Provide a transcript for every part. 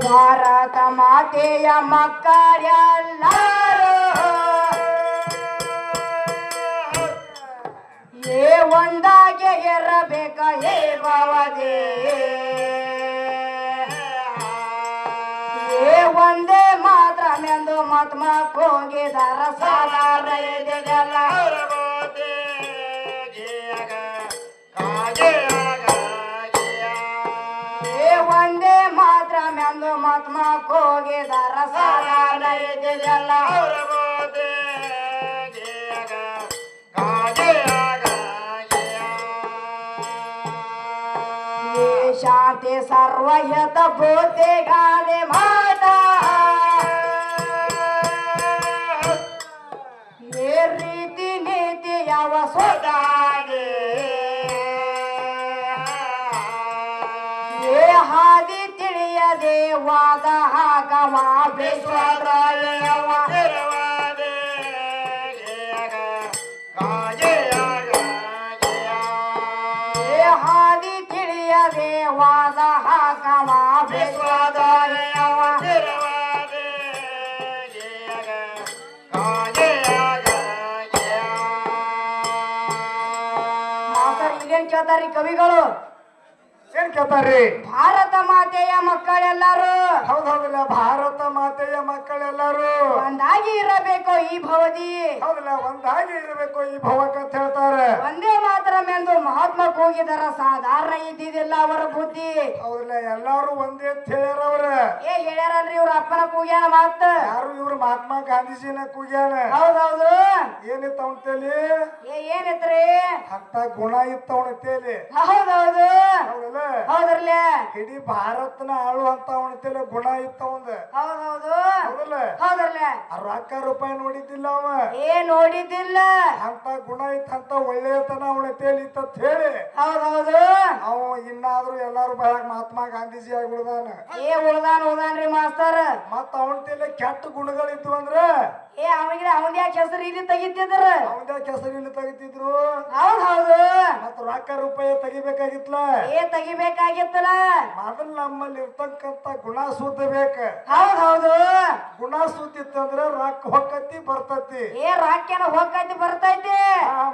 ಭಾರತ ಮಾತೆಯ ಮಕ್ಕಳೆಲ್ಲರೂ ಏ ಒಂದಾಗೆ ಇರಬೇಕ ಹೇ ಭವದೇ ಏ ಒಂದೇ ಮಾತ್ರ ಮೆಂದು ಮತ್ಮ ಹೋಗಿದಾರ ಸಾಧಾರ ಇದೆಲ್ಲ ಒಂದೇ ಮಾತ್ರ ಮೆಂದು ಮತ್ಮ ಹೋಗಿದಾರ ಸಾಧಾರ ಇದೆಲ್ಲ ಶಾಂತಿ ಸರ್ವಯತ ಭೂತೆಗಾದೆ ಮಾತಾ ಏ ರೀತಿ ನೀತಿ ಯಾವ ಸೋದಾಗೆ ಏ ಹಾದಿ ತಿಳಿಯದೆ ವಾದ ಹಾಕವ ವಿಶ್ವದಯವ ಹಾದಿ ತಿಳಿಯದೆ ವಾದ ಹಾಕವ ವಿಶ್ವದಯವ ಇದೇನ್ ಕೇಳ್ತಾರಿ ಕವಿಗಳು ಏನ್ ಕೇಳ್ತಾರ್ರಿ ಭಾರತ ಮಾತೆಯ ಮಕ್ಕಳೆಲ್ಲರೂ ಹೌದೌದಿಲ್ಲ ಭಾರತ ಮಾತೆಯ ಮಕ್ಕಳೆಲ್ಲರೂ ಒಂದಾಗಿ ಇರಬೇಕು ಈ ಭವದಿ ಹೌದಿಲ್ಲ ಒಂದಾಗಿ ಇರಬೇಕು ಈ ಭವಕ ಅಂತ ಹೇಳ್ತಾರೆ ಒಂದೇ ಮಾತ್ರ ಮೆಂದು ಮಹಾತ್ಮ ಹೋಗಿದಾರ ಸಾಧಾರಣ ಇದ್ದಿದ್ದಿಲ್ಲ ಅವರ ಬುದ್ಧಿ ಹೌದಿಲ್ಲ ಎಲ್ಲಾರು ಒಂದೇ ಅಂತ ಹೇಳ್ಯಾರ ಅವ್ರ ಏ ಹೇಳ್ಯಾರಲ್ರಿ ಇವ್ರ ಅಪ್ಪನ ಕೂಗ್ಯಾನ ಮಾತ ಯಾರು ಇವ್ರು ಮಹಾತ್ಮ ಗಾಂಧೀಜಿನ ಕೂಗ್ಯಾನ ಹೌದೌದು ಏನಿತ್ತ ಅವನ ತೇಲಿ ಏನಿತ್ರಿ ಅಂತ ಗುಣ ಇತ್ತ ಅವನ ತೇಲಿ ಹೌದೌದು ಹೌದಲ್ಲ ಹೌದ್ರಲ್ಲೇ ಇಡೀ ಭಾರತನ ಆಳುವಂತ ಅವನ ತೇಲಿ ಗುಣ ಇತ್ತ ಅವಂದ ಹೌದೌದು ಹೌದಲ್ಲ ಹೌದ್ರಲ್ಲೇ ರೊಕ್ಕ ರೂಪಾಯಿ ನೋಡಿದ್ದಿಲ್ಲ ಅವ ನೋಡಿದ್ದಿಲ್ಲ ಅಂತ ಗುಣ ಇತ್ತಂತ ಒಳ್ಳೆಯತನ ಅವನ ತೇಲಿ ಇತ್ತ ಅಂತ ಹೇಳಿ ಹೌದೌದು ಅವ ಇನ್ನಾದ್ರೂ ಎಲ್ಲಾರು ಬಹಳ ಮಹಾತ್ಮ ಗಾಂಧೀಜಿ ಆಗಿ ಉಳ್ದಾನ ಉಳ್ದಾನ್ರಿ ಮಾಸ್ತರ್ ಮತ್ತ ಅವನ ತೇಲಿ ಕೆಟ್ಟ ಗುಣಗಳಿದ್ವು ಅಂದ್ರ ಅವನ್ ಯಾಕೆ ಹೆಸರು ಇಲ್ಲಿ ತೆಗಿತಿದ್ರ ಅವಂದ ಕೆಸರು ಇಲ್ಲಿ ತೆಗಿತಿದ್ರು ಹೌದು ಮತ್ತ ರೊಕ್ಕ ರೂಪಾಯಿ ತೆಗಿಬೇಕಾಗಿತ್ಲ ತೆಗಿಬೇಕಾಗಿತ್ತಲ್ಲ ಮೊದಲ್ ನಮ್ಮಲ್ಲಿ ಇರ್ತಕ್ಕಂತ ಗುಣ ಶುದ್ಧ ಬೇಕ ಹೌದು ಗುಣ ಶುದ್ಧ ಇತ್ತಂದ್ರ ರೊಕ್ಕ ಹೊಕ್ಕತಿ ಬರ್ತತಿ ರಾಕ್ಯನ ಹೋಗೈತಿ ಬರ್ತೈತಿ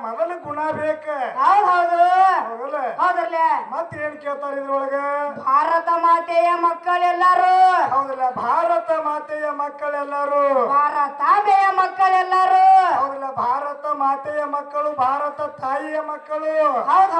ಮೊದಲು ಗುಣ ಬೇಕ ಹೌದು ಹೌದಲ್ಲ ಹೌದ್ರಲ್ಲ ಮತ್ ಏನ್ ಕೇಳ್ತಾರ ಇದ್ರೊಳಗ ಭಾರತ ಮಾತೆಯ ಮಕ್ಕಳೆಲ್ಲರೂ ಹೌದಲ್ಲ ಭಾರತ ಮಾತೆಯ ಮಕ್ಕಳೆಲ್ಲರೂ ಭಾರತಾಂಬೆಯ ಮಕ್ಕಳೆಲ್ಲರೂ ಹೌದಲ್ಲ ಭಾರತ ಮಾತೆಯ ಮಕ್ಕಳು ಭಾರತ ತಾಯಿಯ ಮಕ್ಕಳು ಹೌದು